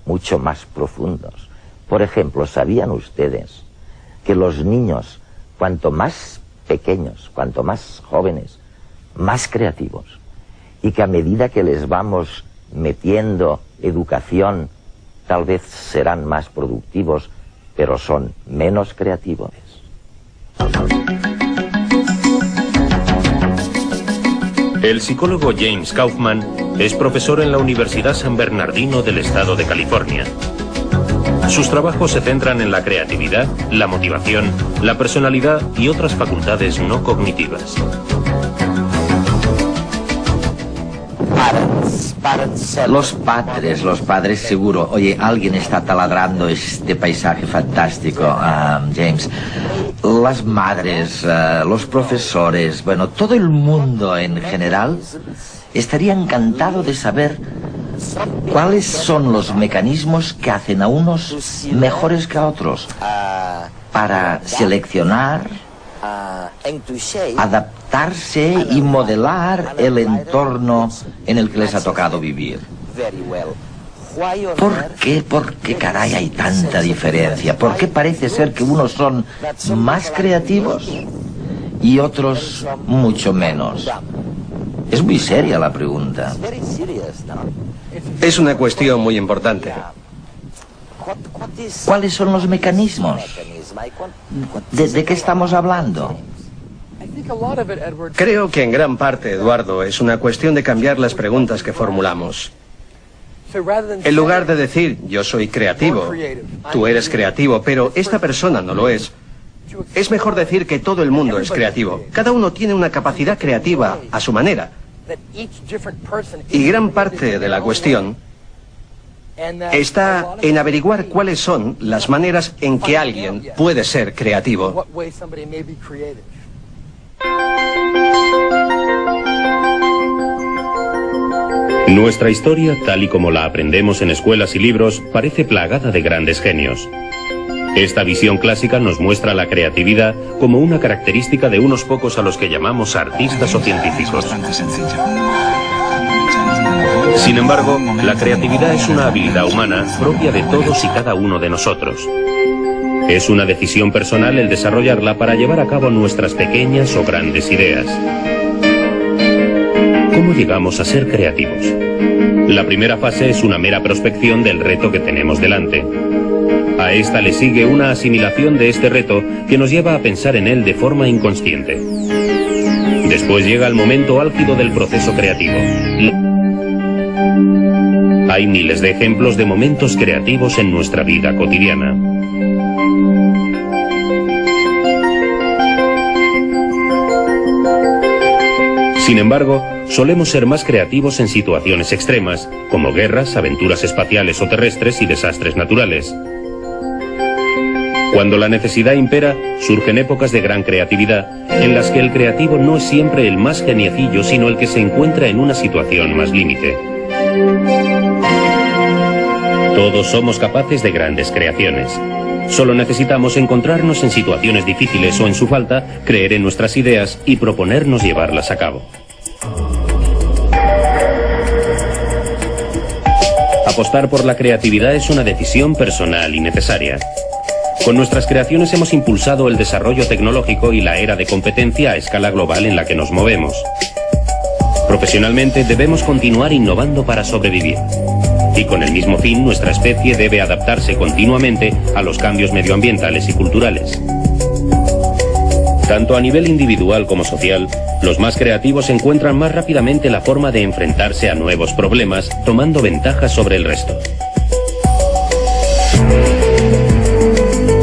mucho más profundos. Por ejemplo, ¿sabían ustedes que los niños, cuanto más pequeños, cuanto más jóvenes, más creativos, y que a medida que les vamos metiendo educación, tal vez serán más productivos, pero son menos creativos? El psicólogo James Kaufman es profesor en la Universidad San Bernardino del estado de California. Sus trabajos se centran en la creatividad, la motivación, la personalidad y otras facultades no cognitivas. Los padres seguro. Oye, alguien está taladrando este paisaje fantástico, James. Las madres, los profesores, bueno, todo el mundo en general estaría encantado de saber cuáles son los mecanismos que hacen a unos mejores que a otros para seleccionar, adaptarse y modelar el entorno en el que les ha tocado vivir. ¿Por qué caray hay tanta diferencia? ¿Por qué parece ser que unos son más creativos y otros mucho menos? Es muy seria la pregunta. Es una cuestión muy importante. ¿Cuáles son los mecanismos? ¿De qué estamos hablando? Creo que en gran parte, Eduardo, es una cuestión de cambiar las preguntas que formulamos. En lugar de decir, yo soy creativo, tú eres creativo, pero esta persona no lo es mejor decir que todo el mundo es creativo. Cada uno tiene una capacidad creativa a su manera. Y gran parte de la cuestión está en averiguar cuáles son las maneras en que alguien puede ser creativo. Nuestra historia, tal y como la aprendemos en escuelas y libros, parece plagada de grandes genios. Esta visión clásica nos muestra la creatividad como una característica de unos pocos a los que llamamos artistas o científicos. Sin embargo, la creatividad es una habilidad humana propia de todos y cada uno de nosotros. Es una decisión personal el desarrollarla para llevar a cabo nuestras pequeñas o grandes ideas. ¿Cómo llegamos a ser creativos? La primera fase es una mera prospección del reto que tenemos delante. A esta le sigue una asimilación de este reto que nos lleva a pensar en él de forma inconsciente. Después llega el momento álgido del proceso creativo. Hay miles de ejemplos de momentos creativos en nuestra vida cotidiana. Sin embargo, solemos ser más creativos en situaciones extremas, como guerras, aventuras espaciales o terrestres y desastres naturales. Cuando la necesidad impera, surgen épocas de gran creatividad, en las que el creativo no es siempre el más geniacillo, sino el que se encuentra en una situación más límite. Todos somos capaces de grandes creaciones. Solo necesitamos encontrarnos en situaciones difíciles o, en su falta, creer en nuestras ideas y proponernos llevarlas a cabo. Apostar por la creatividad es una decisión personal y necesaria. Con nuestras creaciones hemos impulsado el desarrollo tecnológico y la era de competencia a escala global en la que nos movemos. Profesionalmente debemos continuar innovando para sobrevivir. Y con el mismo fin, nuestra especie debe adaptarse continuamente a los cambios medioambientales y culturales. Tanto a nivel individual como social, los más creativos encuentran más rápidamente la forma de enfrentarse a nuevos problemas, tomando ventaja sobre el resto.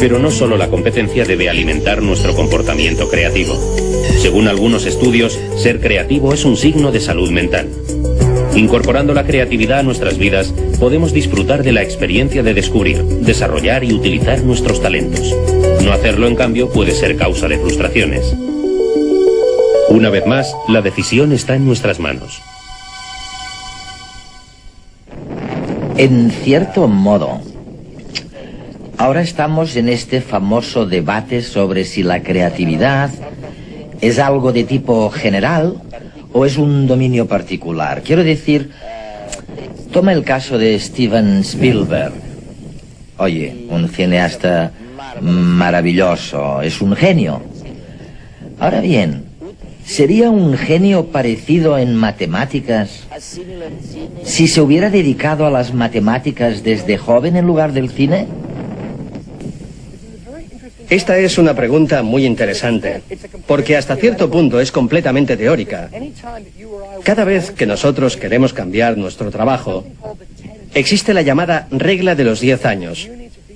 Pero no solo la competencia debe alimentar nuestro comportamiento creativo. Según algunos estudios, ser creativo es un signo de salud mental. Incorporando la creatividad a nuestras vidas, podemos disfrutar de la experiencia de descubrir, desarrollar y utilizar nuestros talentos. No hacerlo, en cambio, puede ser causa de frustraciones. Una vez más, la decisión está en nuestras manos. En cierto modo, ahora estamos en este famoso debate sobre si la creatividad es algo de tipo general o es un dominio particular. Quiero decir, Toma el caso de Steven Spielberg. Oye, un cineasta maravilloso, es un genio. Ahora bien, ¿sería un genio parecido en matemáticas si se hubiera dedicado a las matemáticas desde joven en lugar del cine? Esta es una pregunta muy interesante, porque hasta cierto punto es completamente teórica. Cada vez que nosotros queremos cambiar nuestro trabajo, existe la llamada regla de los 10 años,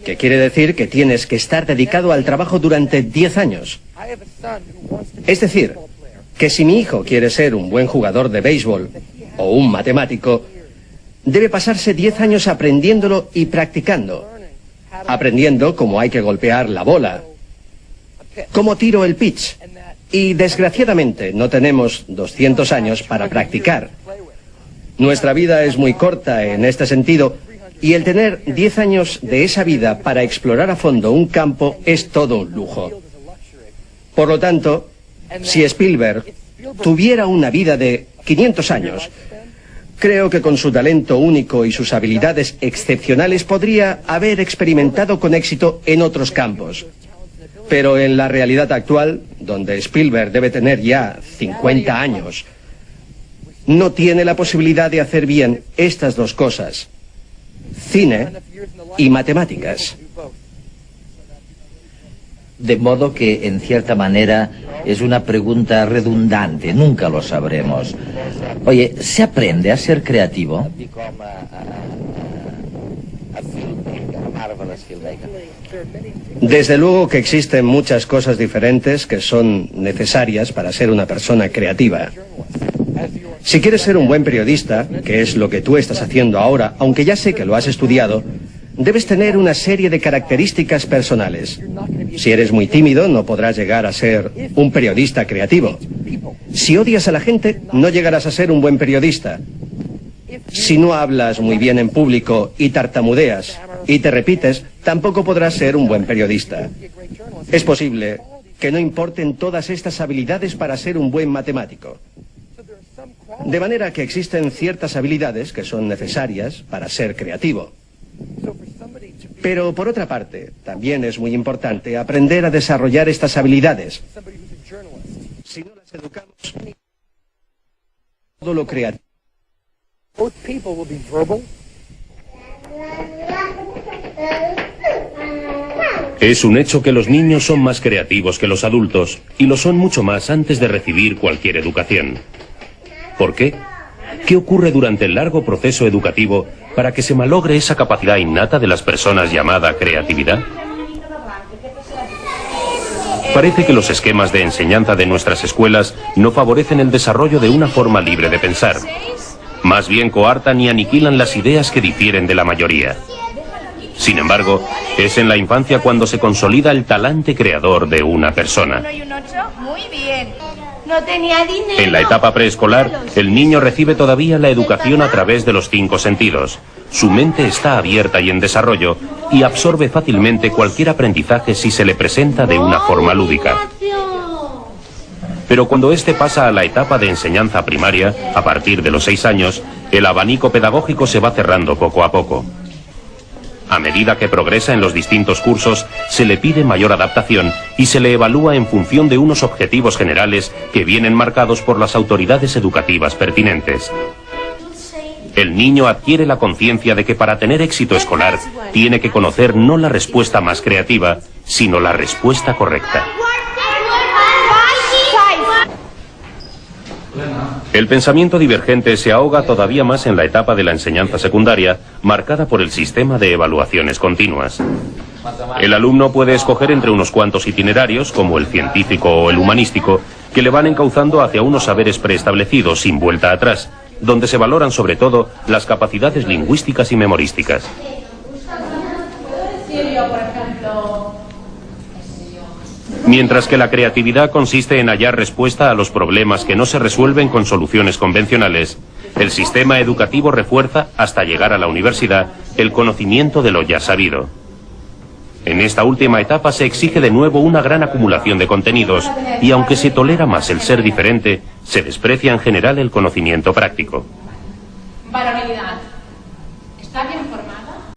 que quiere decir que tienes que estar dedicado al trabajo durante 10 años. Es decir, que si mi hijo quiere ser un buen jugador de béisbol o un matemático, debe pasarse 10 años aprendiéndolo y practicando. Aprendiendo cómo hay que golpear la bola, cómo tiro el pitch. Y desgraciadamente no tenemos 200 años para practicar. Nuestra vida es muy corta en este sentido, y el tener 10 años de esa vida para explorar a fondo un campo es todo un lujo. Por lo tanto, si Spielberg tuviera una vida de 500 años, creo que con su talento único y sus habilidades excepcionales podría haber experimentado con éxito en otros campos. Pero en la realidad actual, donde Spielberg debe tener ya 50 años, no tiene la posibilidad de hacer bien estas dos cosas: cine y matemáticas. De modo que, en cierta manera, es una pregunta redundante, nunca lo sabremos. Oye, ¿se aprende a ser creativo? Desde luego que existen muchas cosas diferentes que son necesarias para ser una persona creativa. Si quieres ser un buen periodista, que es lo que tú estás haciendo ahora, aunque ya sé que lo has estudiado, debes tener una serie de características personales. Si eres muy tímido, no podrás llegar a ser un periodista creativo. Si odias a la gente, no llegarás a ser un buen periodista. Si no hablas muy bien en público y tartamudeas y te repites, tampoco podrás ser un buen periodista. Es posible que no importen todas estas habilidades para ser un buen matemático. De manera que existen ciertas habilidades que son necesarias para ser creativo. Pero por otra parte, también es muy importante aprender a desarrollar estas habilidades. Si no las educamos, todo lo creativo. Es un hecho que los niños son más creativos que los adultos, y lo son mucho más antes de recibir cualquier educación. ¿Por qué? ¿Qué ocurre durante el largo proceso educativo para que se malogre esa capacidad innata de las personas llamada creatividad? Parece que los esquemas de enseñanza de nuestras escuelas no favorecen el desarrollo de una forma libre de pensar. Más bien coartan y aniquilan las ideas que difieren de la mayoría. Sin embargo, es en la infancia cuando se consolida el talante creador de una persona. Muy bien. No tenía dinero. En la etapa preescolar, el niño recibe todavía la educación a través de los 5 sentidos. Su mente está abierta y en desarrollo y absorbe fácilmente cualquier aprendizaje si se le presenta de una forma lúdica. Pero cuando éste pasa a la etapa de enseñanza primaria, a partir de los 6 años, el abanico pedagógico se va cerrando poco a poco. A medida que progresa en los distintos cursos, se le pide mayor adaptación y se le evalúa en función de unos objetivos generales que vienen marcados por las autoridades educativas pertinentes. El niño adquiere la conciencia de que para tener éxito escolar tiene que conocer no la respuesta más creativa, sino la respuesta correcta. El pensamiento divergente se ahoga todavía más en la etapa de la enseñanza secundaria, marcada por el sistema de evaluaciones continuas. El alumno puede escoger entre unos cuantos itinerarios, como el científico o el humanístico, que le van encauzando hacia unos saberes preestablecidos sin vuelta atrás, donde se valoran sobre todo las capacidades lingüísticas y memorísticas. Mientras que la creatividad consiste en hallar respuesta a los problemas que no se resuelven con soluciones convencionales, el sistema educativo refuerza, hasta llegar a la universidad, el conocimiento de lo ya sabido. En esta última etapa se exige de nuevo una gran acumulación de contenidos, y aunque se tolera más el ser diferente, se desprecia en general el conocimiento práctico. Varonilidad.